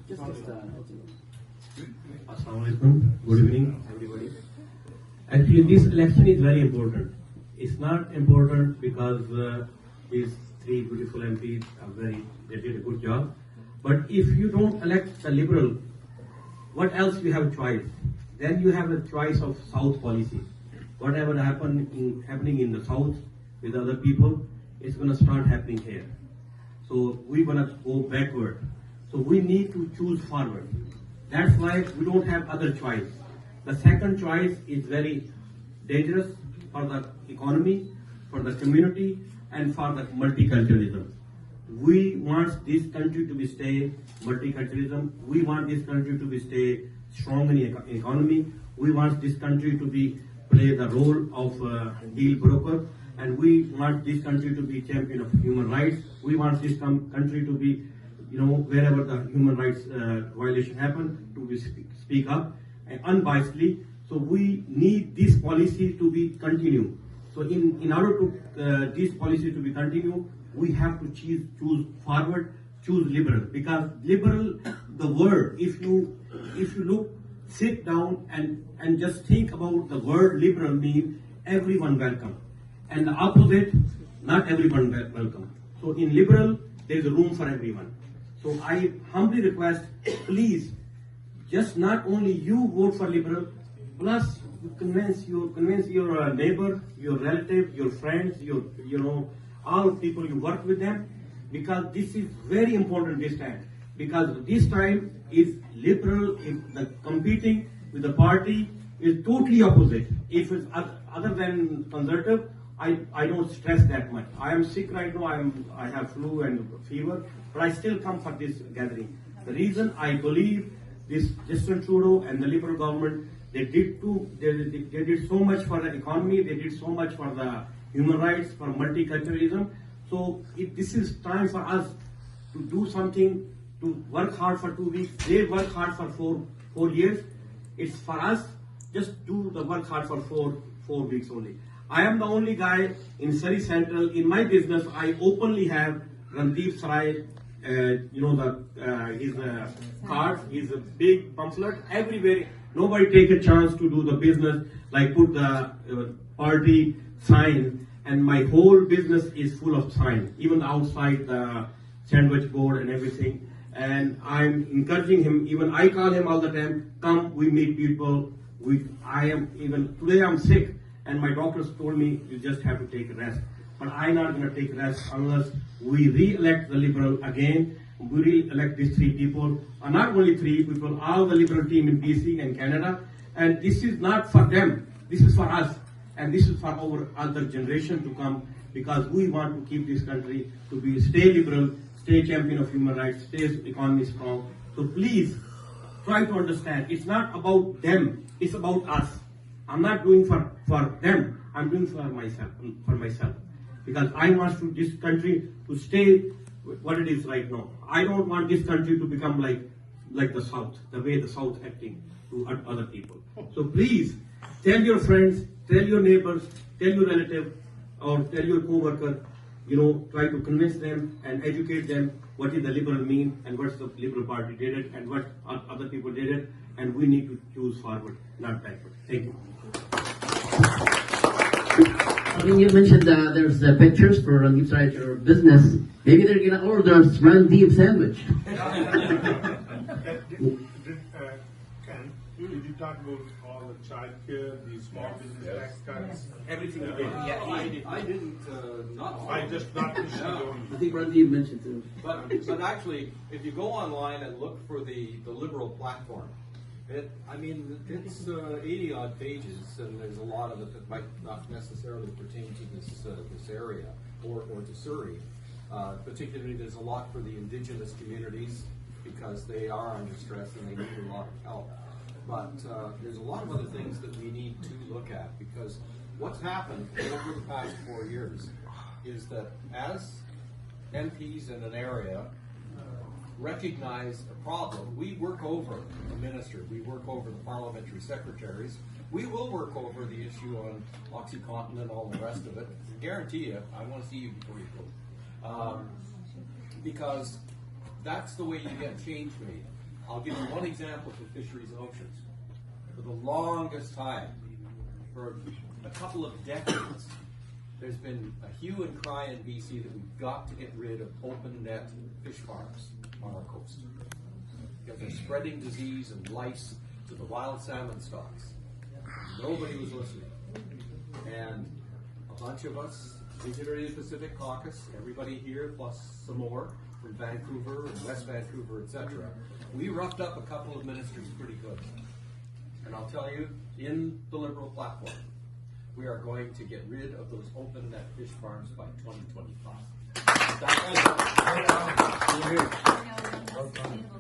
Assalamu alaikum. Good evening, everybody. Actually, this election is very important. It's not important because these three beautiful MPs they did a good job. But if you don't elect the liberal, what else you have a choice? Then you have a choice of South policy. Whatever happening in the South with other people, it's going to start happening here. So we're going to go backward. So we need to choose forward. That's why we don't have other choice. The second choice is very dangerous for the economy, for the community, and for the multiculturalism. We want this country to stay multiculturalism. We want this country to stay strong in the economy. We want this country to play the role of deal broker, and we want this country to be champion of human rights. We want this country to be, wherever the human rights violation happen, to speak up and unbiasedly. So we need this policy to be continued. So in order to this policy to be continued, we have to choose forward, choose liberal, because liberal, the word, if you look, sit down and just think about the word liberal mean everyone welcome, and the opposite, not everyone welcome. So in liberal, there is a room for everyone. So I humbly request, please, just not only you vote for liberal, plus convince your neighbor, your relative, your friends, all people you work with them, because this is very important this time. Because this time is liberal, if the competing with the party is totally opposite. If it's other than conservative, I don't stress that much. I am sick right now. I have flu and fever, but I still come for this gathering. The reason I believe this Justin Trudeau and the Liberal government, they did so much for the economy. They did so much for the human rights, for multiculturalism. So this is time for us to do something, to work hard for 2 weeks. They work hard for four years. It's for us, just do the work hard for four weeks only. I am the only guy in Surrey Central. In my business, I openly have Randeep Sarai, his cards, his big pamphlet everywhere. Nobody take a chance to do the business, like put the party sign, and my whole business is full of signs, even outside the sandwich board and everything. And I'm encouraging him, even I call him all the time, come, we meet people. Today I'm sick, and my doctors told me you just have to take a rest. But I'm not going to take rest unless we re-elect the Liberal again. We re-elect these three people, not only three people, all the Liberal team in BC and Canada. And this is not for them, this is for us. And this is for our other generation to come, because we want to keep this country to stay liberal, stay champion of human rights, stay economy strong. So please try to understand, it's not about them, it's about us. I'm not doing for them, I'm doing for myself. Because I want this country to stay what it is right now. I don't want this country to become like the South, the way the South acting to other people. So please tell your friends, tell your neighbors, tell your relative, or tell your co-worker, try to convince them and educate them what is the liberal mean and what's the Liberal Party did it and what other people did it, and we need to choose forward, not backward. Thank you. I mean, you mentioned there's pictures for Randeep Sarai, your business. Maybe they're going to order a Randeep sandwich. Did you talk about all the child care, the small business tax cuts? Everything we did. I didn't, not all. I just not I think Randeep mentioned too. But actually, if you go online and look for the Liberal platform, it's 80 odd pages, and there's a lot of it that might not necessarily pertain to this area or to Surrey. Particularly, there's a lot for the Indigenous communities, because they are under stress and they need a lot of help. But there's a lot of other things that we need to look at, because what's happened over the past 4 years is that as MPs in an area recognize a problem, we work over the minister, we work over the parliamentary secretaries, we will work over the issue on OxyContin and all the rest of it. I guarantee you, I want to see you before you go. Because that's the way you get change made. I'll give you one example for fisheries and oceans. For the longest time, for a couple of decades, there's been a hue and cry in BC that we've got to get rid of open net fish farms on our coast. Because they're spreading disease and lice to the wild salmon stocks. Nobody was listening. And a bunch of us, Visitor Pacific Caucus, everybody here, plus some more from Vancouver and West Vancouver, etc., we roughed up a couple of ministers pretty good. And I'll tell you, in the Liberal platform, we are going to get rid of those open net fish farms by 2025. That's